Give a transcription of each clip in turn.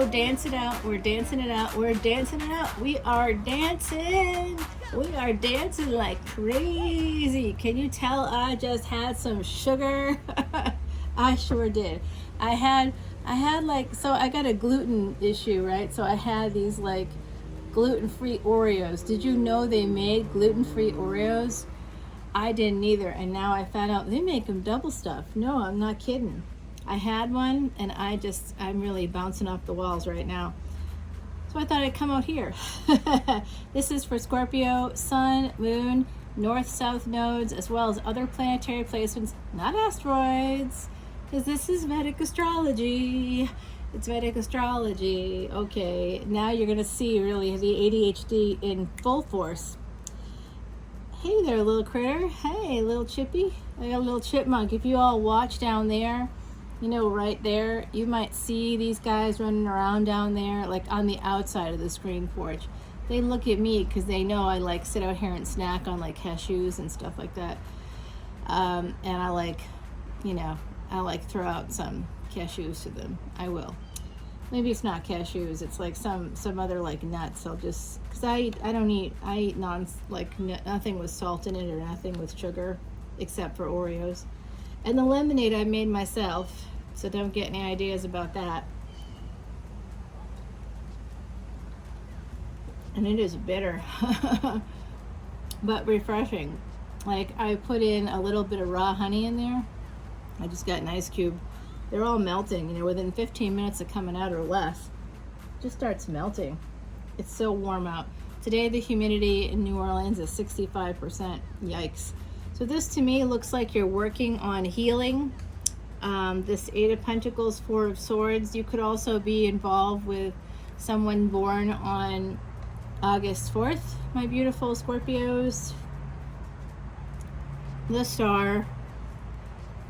dance it out. We're dancing it out. We're dancing it out. We are dancing. We are dancing like crazy. Can you tell I just had some sugar? I sure did. I had like, so I got a gluten issue, right? So I had these like gluten-free Oreos. Did you know they made gluten-free Oreos? I didn't either. And now I found out they make them double stuffed. No, I'm not kidding. I had one and I'm really bouncing off the walls right now. So I thought I'd come out here. This is for Scorpio, Sun, Moon, North-South nodes, as well as other planetary placements, not asteroids, because this is Vedic Astrology. It's Vedic Astrology. Okay, now you're going to see really the ADHD in full force. Hey there, little critter. Hey, little chippy. I got a little chipmunk. If you all watch down there, you know, right there, you might see these guys running around down there, like on the outside of the screen porch. They look at me because they know I like sit out here and snack on like cashews and stuff like that. And I like, you know, I like throw out some cashews to them. I will. Maybe it's not cashews. It's like some other like nuts. I'll just, because I eat nothing with salt in it or nothing with sugar except for Oreos. And the lemonade I made myself, so don't get any ideas about that. And it is bitter, but refreshing. Like I put in a little bit of raw honey in there. I just got an ice cube. They're all melting, you know, within 15 minutes of coming out or less. It just starts melting. It's so warm out. Today the humidity in New Orleans is 65%. Yikes. So this to me looks like you're working on healing. This Eight of Pentacles, Four of Swords. You could also be involved with someone born on August 4th, my beautiful Scorpios. The Star.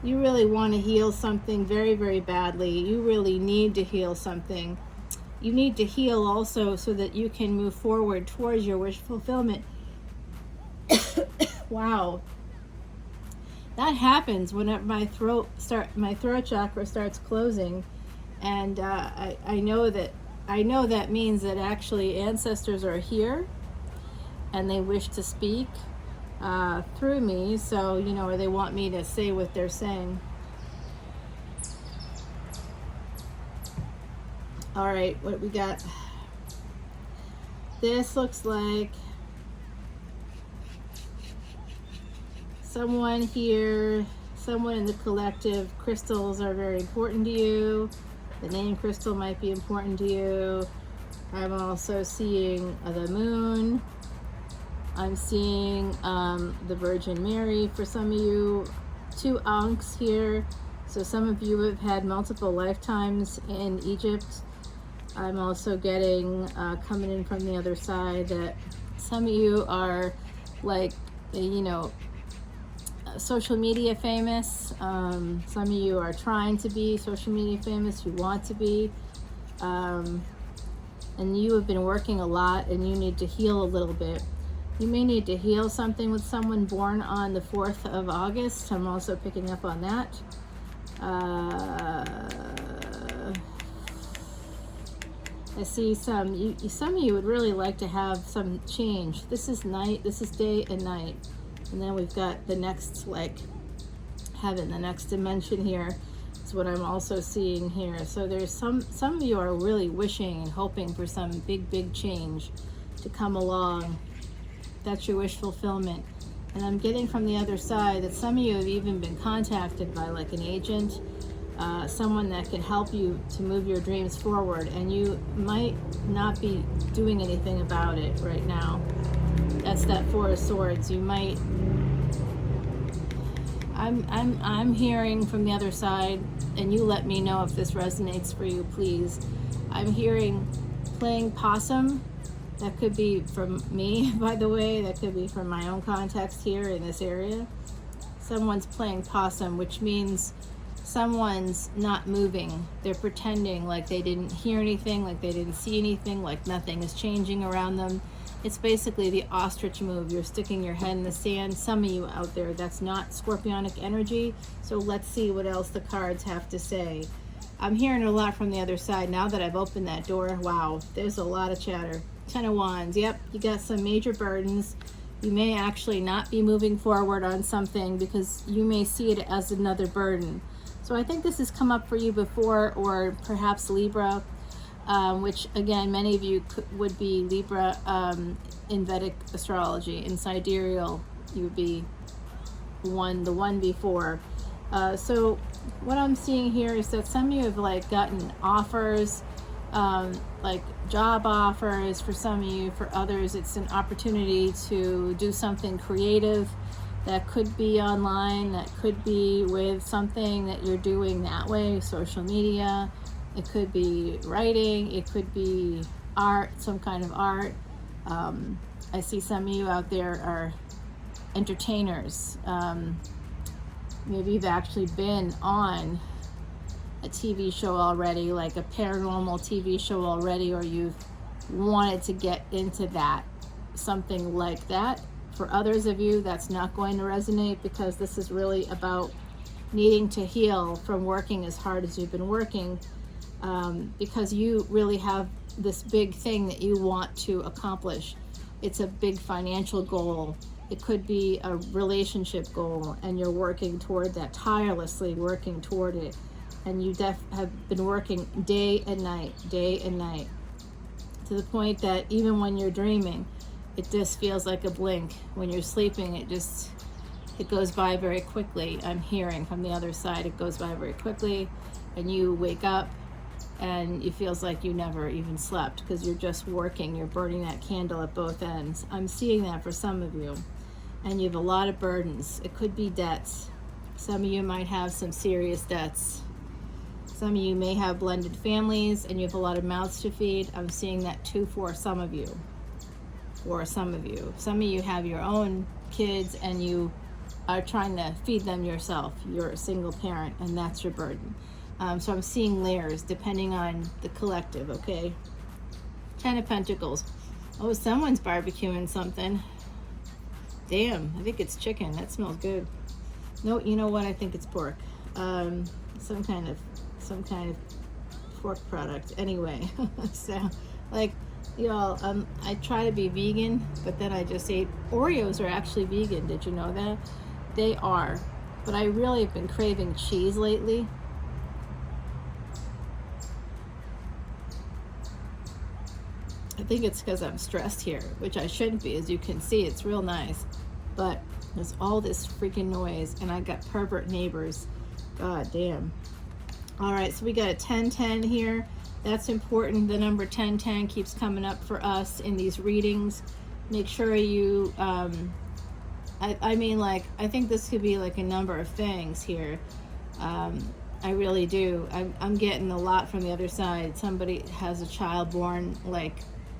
You really want to heal something very, very badly. You really need to heal something. You need to heal also so that you can move forward towards your wish fulfillment. Wow. That happens whenever my throat chakra starts closing, and I know that means that actually ancestors are here, and they wish to speak through me. So you know, or they want me to say what they're saying. All right, what we got? This looks like someone here, someone in the collective. Crystals are very important to you. The name crystal might be important to you. I'm also seeing the moon. I'm seeing the Virgin Mary for some of you. 2 ankhs here. So some of you have had multiple lifetimes in Egypt. I'm also getting, coming in from the other side, that some of you are like, you know, social media famous. Some of you are trying to be social media famous. You want to be. And you have been working a lot and you need to heal a little bit. You may need to heal something with someone born on the 4th of August. I'm also picking up on that. I see some of you would really like to have some change. This is night, this is day and night. And then we've got the next, like, heaven, the next dimension here is what I'm also seeing here. So there's some of you are really wishing and hoping for some big change to come along. That's your wish fulfillment. And I'm getting from the other side that some of you have even been contacted by like an agent, someone that can help you to move your dreams forward, and you might not be doing anything about it right now. That's that 4 of Swords. You might. I'm hearing from the other side, and you let me know if this resonates for you, please. I'm hearing playing possum. That could be from me, by the way. That could be from my own context here in this area. Someone's playing possum, which means someone's not moving. They're pretending like they didn't hear anything, like they didn't see anything, like nothing is changing around them. It's basically the ostrich move. You're sticking your head in the sand. Some of you out there, that's not scorpionic energy. So let's see what else the cards have to say. I'm hearing a lot from the other side now that I've opened that door. Wow, there's a lot of chatter. 10 of Wands. Yep, you got some major burdens. You may actually not be moving forward on something because you may see it as another burden. So I think this has come up for you before, or perhaps Libra, which again, many of you would be Libra in Vedic astrology. In sidereal, you would be the one before. So what I'm seeing here is that some of you have like gotten offers, like job offers for some of you. For others, it's an opportunity to do something creative. That could be online, that could be with something that you're doing that way, social media. It could be writing, it could be art, some kind of art. I see some of you out there are entertainers. Maybe you've actually been on a TV show already, like a paranormal TV show already, or you've wanted to get into that, something like that. For others of you, that's not going to resonate because this is really about needing to heal from working as hard as you've been working, because you really have this big thing that you want to accomplish. It's a big financial goal. It could be a relationship goal, and you're working toward that, tirelessly working toward it. And you have been working day and night, to the point that even when you're dreaming, it just feels like a blink. When you're sleeping, it goes by very quickly. I'm hearing from the other side, it goes by very quickly, and you wake up and it feels like you never even slept because you're just working. You're burning that candle at both ends. I'm seeing that for some of you. And you have a lot of burdens. It could be debts. Some of you might have some serious debts. Some of you may have blended families and you have a lot of mouths to feed. I'm seeing that too for some of you. Some of you have your own kids and you are trying to feed them yourself. You're a single parent and that's your burden. So I'm seeing layers depending on the collective, okay? 10 of Pentacles. Oh, someone's barbecuing something. Damn, I think it's chicken. That smells good. No, you know what? I think it's pork. Some kind of pork product. Anyway, so like, y'all, I try to be vegan, but then I just ate Oreos are actually vegan. Did you know that? They are, but I really have been craving cheese lately. I think it's because I'm stressed here, which I shouldn't be. As you can see, it's real nice, but there's all this freaking noise and I got pervert neighbors. God damn. All right, so we got a 1010 here. That's important. The number 1010 keeps coming up for us in these readings. Make sure you, I mean, like, I think this could be like a number of things here. I really do. I'm getting a lot from the other side. Somebody has a child born, like,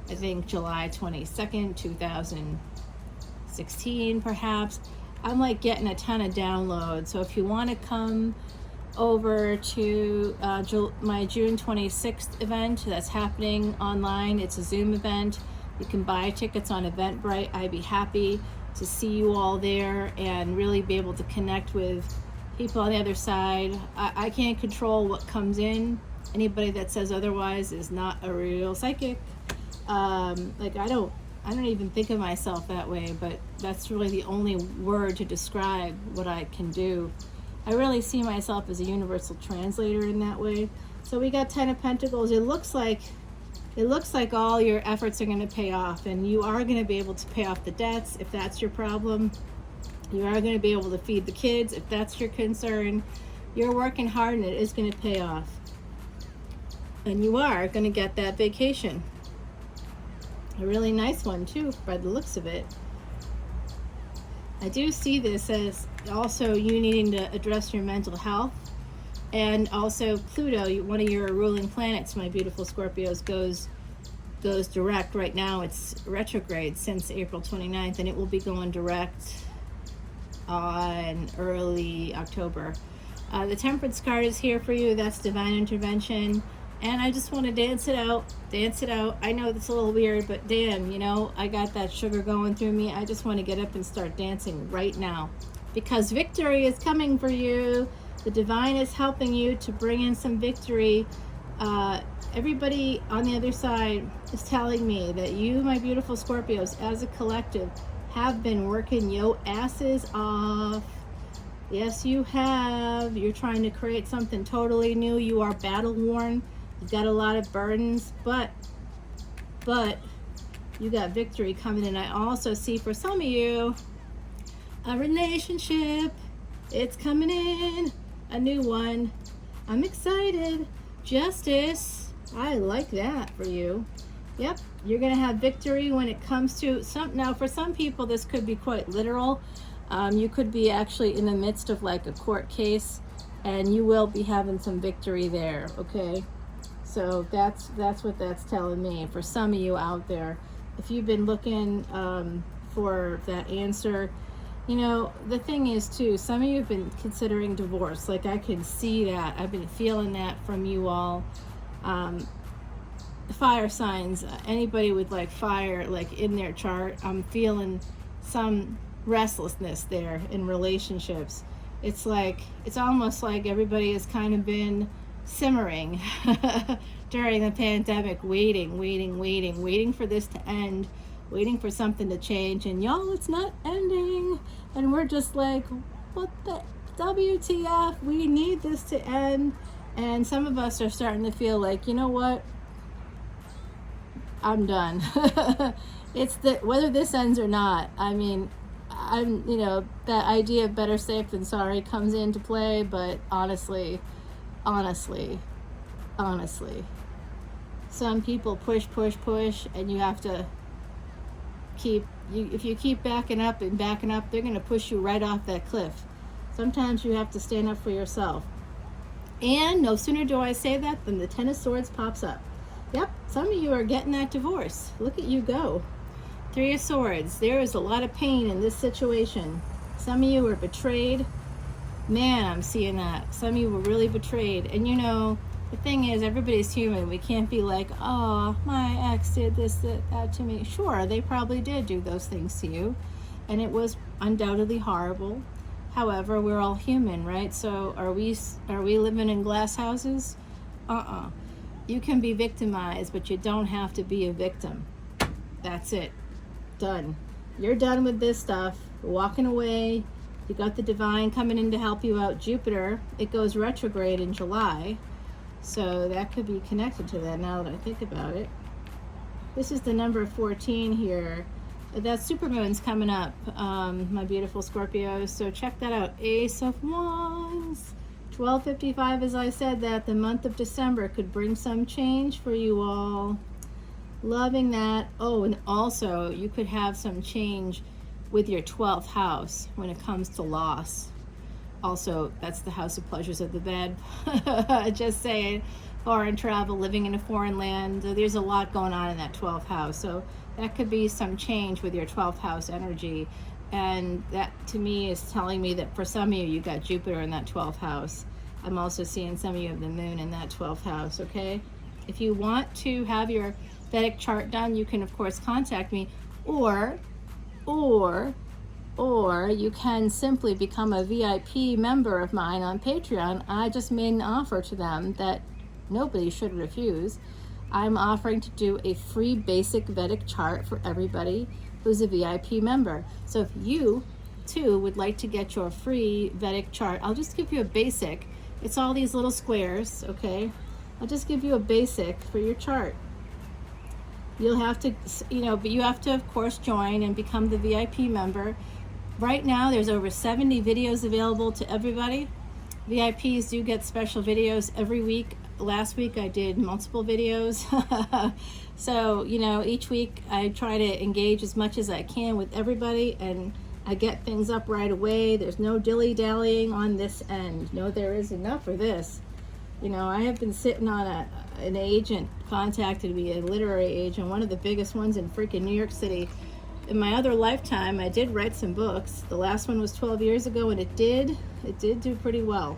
I think July 22nd, 2016, perhaps. I'm like getting a ton of downloads. So if you want to come over to my June 26th event that's happening online, it's a Zoom event. You can buy tickets on Eventbrite. I'd be happy to see you all there and really be able to connect with people on the other side. I can't control what comes in. Anybody that says otherwise is not a real psychic. Like I don't even think of myself that way, but that's really the only word to describe what I can do. I really see myself as a universal translator in that way. So we got 10 of Pentacles. It looks like all your efforts are going to pay off, and you are going to be able to pay off the debts if that's your problem. You are going to be able to feed the kids if that's your concern. You're working hard and it is going to pay off. And you are going to get that vacation. A really nice one too, by the looks of it. I do see this as also you needing to address your mental health. And also Pluto, one of your ruling planets, my beautiful Scorpios, goes direct right now. It's retrograde since April 29th, and it will be going direct on early October. The Temperance card is here for you. That's divine intervention. And I just want to dance it out. I know that's a little weird, but damn, I got that sugar going through me. I just want to get up and start dancing right now because victory is coming for you. The divine is helping you to bring in some victory. Everybody on the other side is telling me that you, my beautiful Scorpios, as a collective, have been working your asses off. Yes, you have. You're trying to create something totally new. You are battle worn. You've got a lot of burdens, but you got victory coming in. I also see for some of you a relationship. It's coming in, a new one. I'm excited. Justice. I like that for you. Yep, you're going to have victory when it comes to some. Now, for some people, this could be quite literal. You could be actually in the midst of like a court case, and you will be having some victory there, okay? So that's what that's telling me. For some of you out there, if you've been looking for that answer, you know, the thing is too, some of you have been considering divorce. Like, I can see that. I've been feeling that from you all. Fire signs, anybody with like fire like in their chart, I'm feeling some restlessness there in relationships. It's like, it's almost like everybody has kind of been simmering during the pandemic, waiting for this to end, waiting for something to change, and y'all, it's not ending, and we're just like, what the WTF, we need this to end. And some of us are starting to feel like, you know what, I'm done. It's the, whether this ends or not, I mean, I'm, you know, that idea of better safe than sorry comes into play, but honestly, some people push, and you have to keep, if you keep backing up, they're going to push you right off that cliff. Sometimes you have to stand up for yourself. And no sooner do I say that than the Ten of Swords pops up. Yep, some of you are getting that divorce. Look at you go. Three of Swords. There is a lot of pain in this situation. Some of you were betrayed. Man, I'm seeing that. Some of you were really betrayed. And you know, the thing is, everybody's human. We can't be like, oh, my ex did this, that to me. Sure, they probably did do those things to you. And it was undoubtedly horrible. However, we're all human, right? So are we living in glass houses? You can be victimized, but you don't have to be a victim. That's it. Done. You're done with this stuff. You're walking away. You got the divine coming in to help you out. Jupiter, it goes retrograde in July. So that could be connected to that now that I think about it. This is the number 14 here. That supermoon's coming up, my beautiful Scorpios. So check that out. Ace of Wands. 12:55, as I said, that the month of December could bring some change for you all. Loving that. Oh, and also you could have some change with your 12th house when it comes to loss. Also, that's the house of pleasures of the bed. Just saying, foreign travel, living in a foreign land. There's a lot going on in that 12th house. So that could be some change with your 12th house energy. And that to me is telling me that for some of you, you got Jupiter in that 12th house. I'm also seeing some of you have the moon in that 12th house, okay? If you want to have your Vedic chart done, you can of course contact me, or you can simply become a VIP member of mine on Patreon. I just made an offer to them that nobody should refuse. I'm offering to do a free basic Vedic chart for everybody who's a VIP member. So if you too would like to get your free Vedic chart, I'll just give you a basic. It's all these little squares, okay? I'll just give you a basic for your chart. You'll have to, you know, but you have to, of course, join and become the VIP member. Right now, there's over 70 videos available to everybody. VIPs do get special videos every week. Last week, I did multiple videos. So, you know, each week, I try to engage as much as I can with everybody, and I get things up right away. There's no dilly-dallying on this end. No, there is enough for this. You know, I have been sitting on an agent contacted me, a literary agent, one of the biggest ones in freaking New York City. In my other lifetime, I did write some books. The last one was 12 years ago, and it did do pretty well.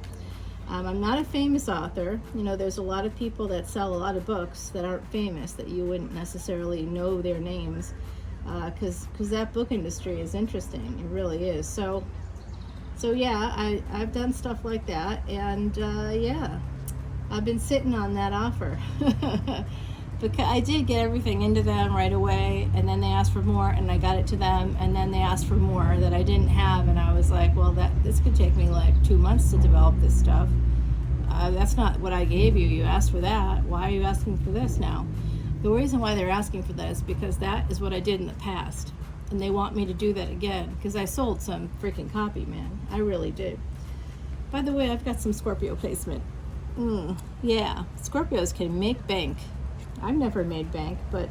I'm not a famous author. You know, there's a lot of people that sell a lot of books that aren't famous, that you wouldn't necessarily know their names, because that book industry is interesting. It really is. So So yeah, I've done stuff like that, and yeah, I've been sitting on that offer. Because I did get everything into them right away, and then they asked for more, and I got it to them, and then they asked for more that I didn't have, and I was like, well, this could take me like 2 months to develop this stuff. That's not what I gave you. You asked for that. Why are you asking for this now? The reason why they're asking for this, because that is what I did in the past, and they want me to do that again, because I sold some freaking copy, man. I really did. By the way, I've got some Scorpio placement. Yeah, Scorpios can make bank. I've never made bank, but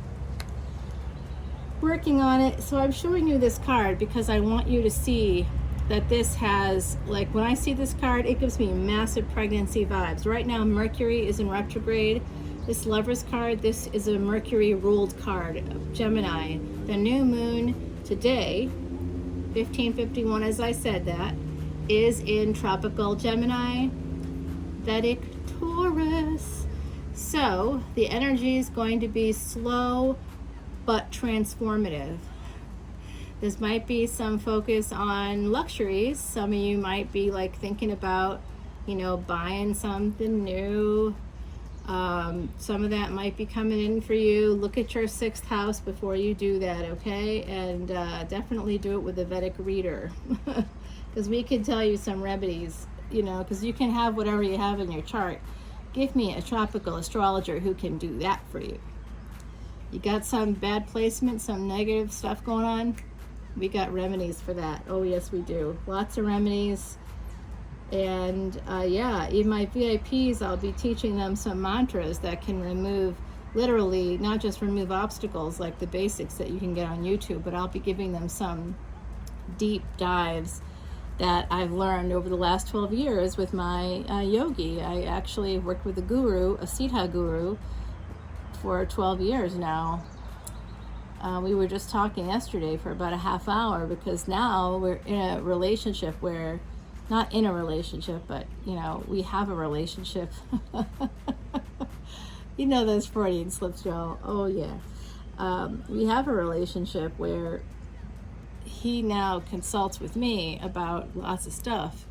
working on it. So I'm showing you this card because I want you to see that this has, like, when I see this card, it gives me massive pregnancy vibes. Right now, Mercury is in retrograde. This Lover's card, this is a Mercury ruled card of Gemini. The new moon today, 1551, as I said that, is in tropical Gemini, Vedic Taurus. So the energy is going to be slow but transformative. This might be some focus on luxuries. Some of you might be like thinking about, you know, buying something new. Some of that might be coming in for you. Look at your 6th house before you do that, okay? And definitely do it with a Vedic reader, because we can tell you some remedies, you know, because you can have whatever you have in your chart. Give me a tropical astrologer who can do that for you. You got some bad placement, some negative stuff going on? We got remedies for that. Oh yes, we do. Lots of remedies. And yeah, even my VIPs, I'll be teaching them some mantras that can remove, literally, not just remove obstacles like the basics that you can get on YouTube, but I'll be giving them some deep dives that I've learned over the last 12 years with my yogi. I actually worked with a guru, a Siddha guru, for 12 years now. We were just talking yesterday for about a half hour, because now we're in a relationship where, not in a relationship, but, you know, we have a relationship. You know those Freudian slips, y'all. Oh, yeah. We have a relationship where he now consults with me about lots of stuff.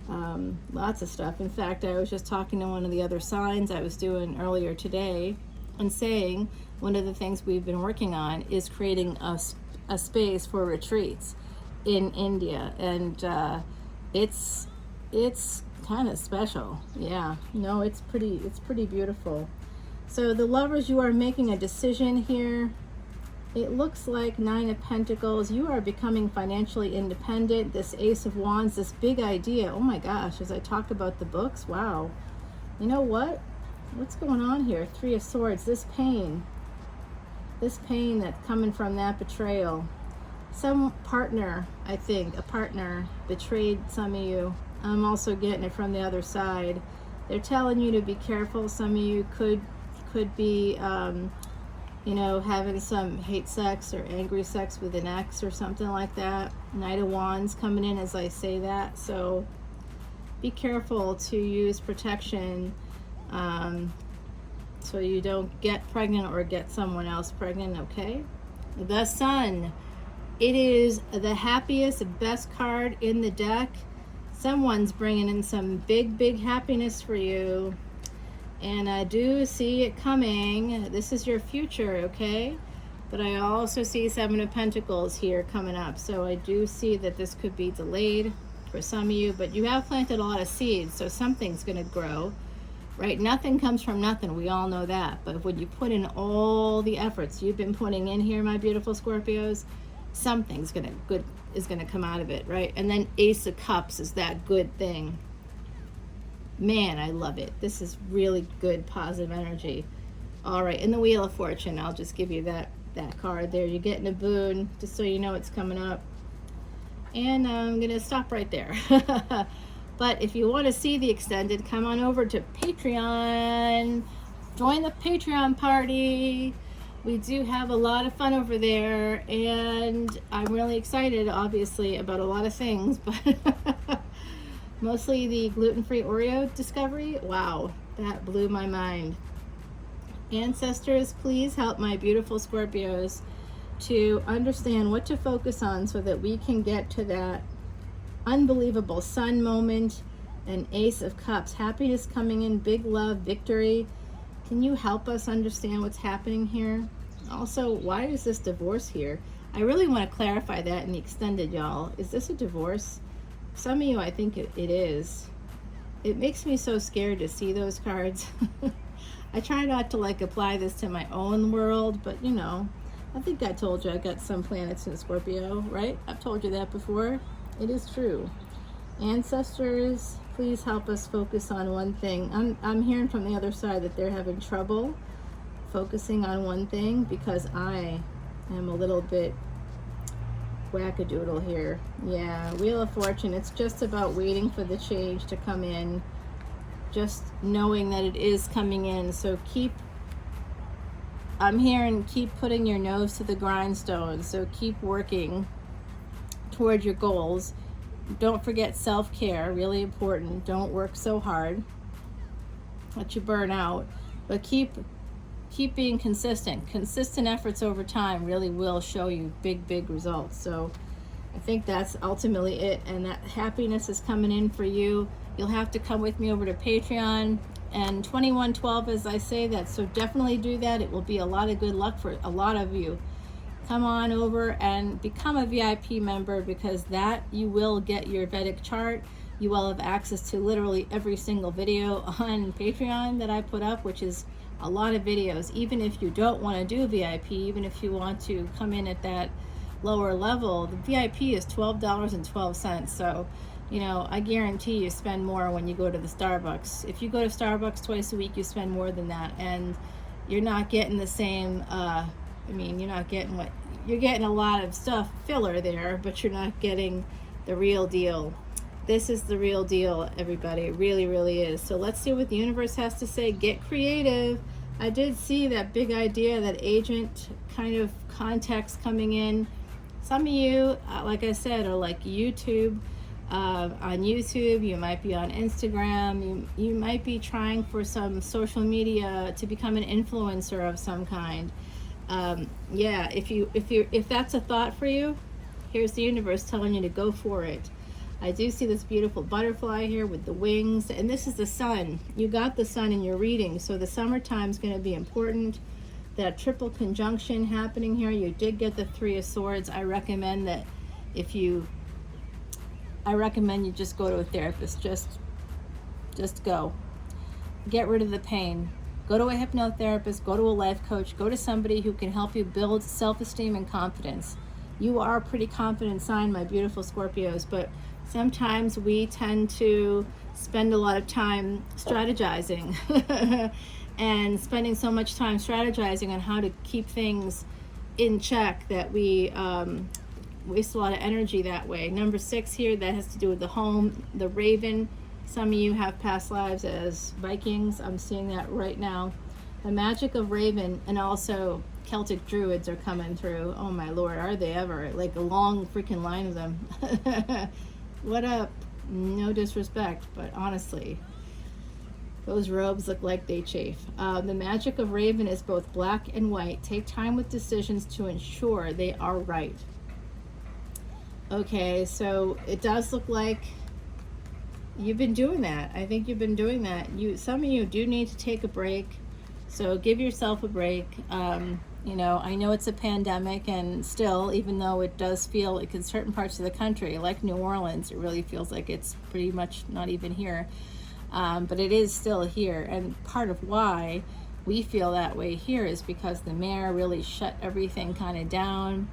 Lots of stuff. In fact, I was just talking to one of the other signs I was doing earlier today and saying one of the things we've been working on is creating a space for retreats in India. And it's kind of special. Yeah, no, it's pretty beautiful. So the lovers, you are making a decision here. It looks like 9 of Pentacles. You are becoming financially independent. This Ace of Wands, this big idea. Oh my gosh, as I talked about the books, wow. You know what? What's going on here? 3 of Swords, this pain that's coming from that betrayal. Some partner, I think, a partner betrayed some of you. I'm also getting it from the other side. They're telling you to be careful. Some of you could be, you know, having some hate sex or angry sex with an ex or something like that. Knight of Wands coming in as I say that. So be careful to use protection so you don't get pregnant or get someone else pregnant, okay? The Sun. It is the happiest, best card in the deck. Someone's bringing in some big happiness for you. And I do see it coming. This is your future, okay? But I also see 7 of Pentacles here coming up. So I do see that this could be delayed for some of you. But you have planted a lot of seeds, so something's going to grow, right? Nothing comes from nothing. We all know that. But when you put in all the efforts you've been putting in here, my beautiful Scorpios, something's is gonna come out of it, right? And then Ace of Cups is that good thing. Man, I love it. This is really good, positive energy. All right, in the Wheel of Fortune, I'll just give you that card there. You're getting a boon, just so you know it's coming up. And I'm gonna stop right there. But if you want to see the extended, come on over to Patreon. Join the Patreon party. We do have a lot of fun over there, and I'm really excited, obviously, about a lot of things, but mostly the gluten-free Oreo discovery. Wow, that blew my mind. Ancestors, please help my beautiful Scorpios to understand what to focus on so that we can get to that unbelievable sun moment, and Ace of Cups. Happiness coming in, big love, victory. Can you help us understand what's happening here? Also, why is this divorce here? I really want to clarify that in the extended, y'all. Is this a divorce? Some of you, I think it is. It makes me so scared to see those cards. I try not to like apply this to my own world, but you know, I think I told you I got some planets in Scorpio, right? I've told you that before. It is true. Ancestors, please help us focus on one thing. I'm hearing from the other side that they're having trouble focusing on one thing because I am a little bit wackadoodle here. Yeah, Wheel of Fortune. It's just about waiting for the change to come in, just knowing that it is coming in. So I'm hearing keep putting your nose to the grindstone. So keep working toward your goals. Don't forget self-care, really important. Don't work so hard, let you burn out, but keep being consistent. Consistent efforts over time really will show you big results. So I think that's ultimately it, and that happiness is coming in for you. You'll have to come with me over to Patreon, and 2112 as I say that, so definitely do that. It will be a lot of good luck for a lot of you. Come on over and become a VIP member, because that you will get your Vedic chart. You will have access to literally every single video on Patreon that I put up, which is a lot of videos. Even if you don't want to do VIP, even if you want to come in at that lower level, the VIP is $12.12. So, you know, I guarantee you spend more when you go to the Starbucks. If you go to Starbucks twice a week, you spend more than that, and you're not getting the same you're not getting what you're getting, a lot of stuff filler there, but you're not getting the real deal. This is the real deal, everybody. It really is. So let's see what the universe has to say. Get creative. I did see that big idea, that agent kind of context coming in. Some of you, like I said, are like YouTube. On YouTube, you might be on Instagram, you might be trying for some social media to become an influencer of some kind. Yeah, if that's a thought for you, here's the universe telling you to go for it. I do see this beautiful butterfly here with the wings, and this is the sun. You got the sun in your reading, so the summertime is going to be important. That triple conjunction happening here. You did get the Three of Swords. I recommend you just go to a therapist. Just go. Get rid of the pain. Go to a hypnotherapist, go to a life coach, go to somebody who can help you build self-esteem and confidence. You are a pretty confident sign, my beautiful Scorpios, but sometimes we tend to spend a lot of time strategizing and spending so much time strategizing on how to keep things in check that we waste a lot of energy that way. Number 6 here, that has to do with the home, the raven. Some of you have past lives as Vikings. I'm seeing that right now. The magic of raven, and also Celtic druids are coming through. Oh my Lord, are they ever? Like a long freaking line of them. What up? No disrespect, but honestly, those robes look like they chafe. The magic of raven is both black and white. Take time with decisions to ensure they are right. Okay, so it does look like you've been doing that. I think you've been doing that. Some of you do need to take a break, so give yourself a break. You know, I know it's a pandemic, and still, even though it does feel like in certain parts of the country, like New Orleans, it really feels like it's pretty much not even here. But it is still here, and part of why we feel that way here is because the mayor really shut everything kind of down.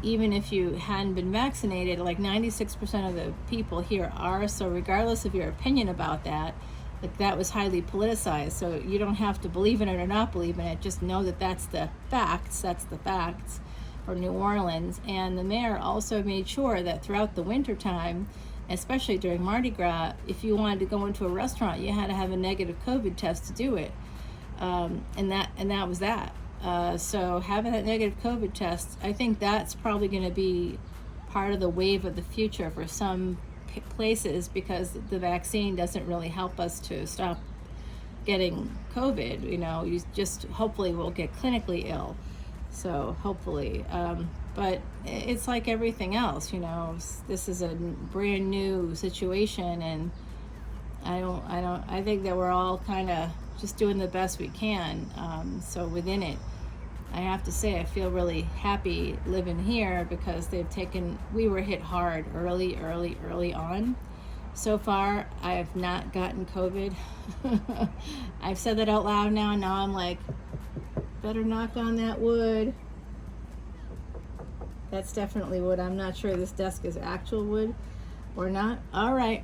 Even if you hadn't been vaccinated, like 96% of the people here are, so regardless of your opinion about that, like that was highly politicized, so you don't have to believe in it or not believe in it, just know that that's the facts for New Orleans. And the mayor also made sure that throughout the winter time, especially during Mardi Gras, if you wanted to go into a restaurant, you had to have a negative COVID test to do it, and that was that. So having that negative COVID test, I think that's probably going to be part of the wave of the future for some places, because the vaccine doesn't really help us to stop getting COVID. You know, you just hopefully will get clinically ill. So hopefully, But it's like everything else, you know. This is a brand new situation, and I think that we're all kind of just doing the best we can. So within it, I have to say I feel really happy living here, because we were hit hard early on. So far, I have not gotten COVID. I've said that out loud now, and now I'm like, better knock on that wood. That's definitely wood. I'm not sure this desk is actual wood or not. All right.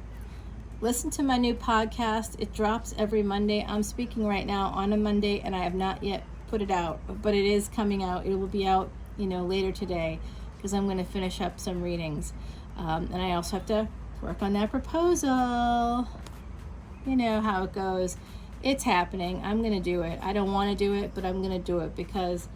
Listen to my new podcast. It drops every Monday. I'm speaking right now on a Monday, and I have not yet put it out, but it is coming out. It will be out, later today, because I'm going to finish up some readings. And I also have to work on that proposal. You know how it goes. It's happening. I'm going to do it. I don't want to do it, but I'm going to do it, because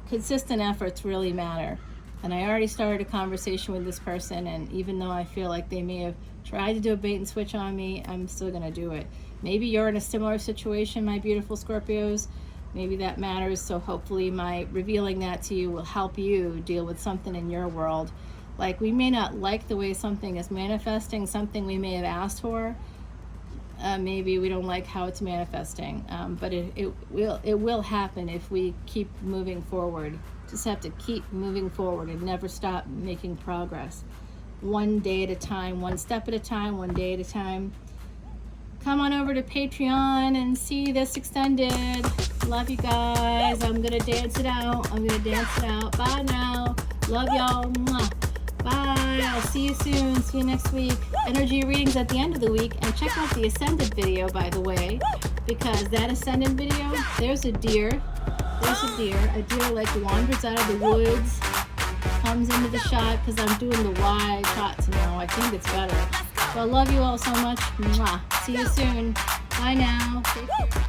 consistent efforts really matter. And I already started a conversation with this person, and even though I feel like they may have tried to do a bait and switch on me, I'm still going to do it. Maybe you're in a similar situation, my beautiful Scorpios. Maybe that matters. So hopefully my revealing that to you will help you deal with something in your world. Like, we may not like the way something is manifesting, something we may have asked for. Maybe we don't like how it's manifesting, but it will happen if we keep moving forward. Just have to keep moving forward and never stop making progress. One day at a time, one step at a time, one day at a time. Come on over to Patreon and see this extended. Love you guys. I'm gonna dance it out. Bye now. Love y'all. Mwah. Bye. I'll see you soon. See you next week. Energy readings at the end of the week. And check out the Ascendant video, by the way, because that Ascendant video, there's a deer. A deer like wanders out of the woods, comes into the shot, because I'm doing the wide shots now. I think it's better. So I love you all so much. Mwah. See you soon. Bye now. Take care.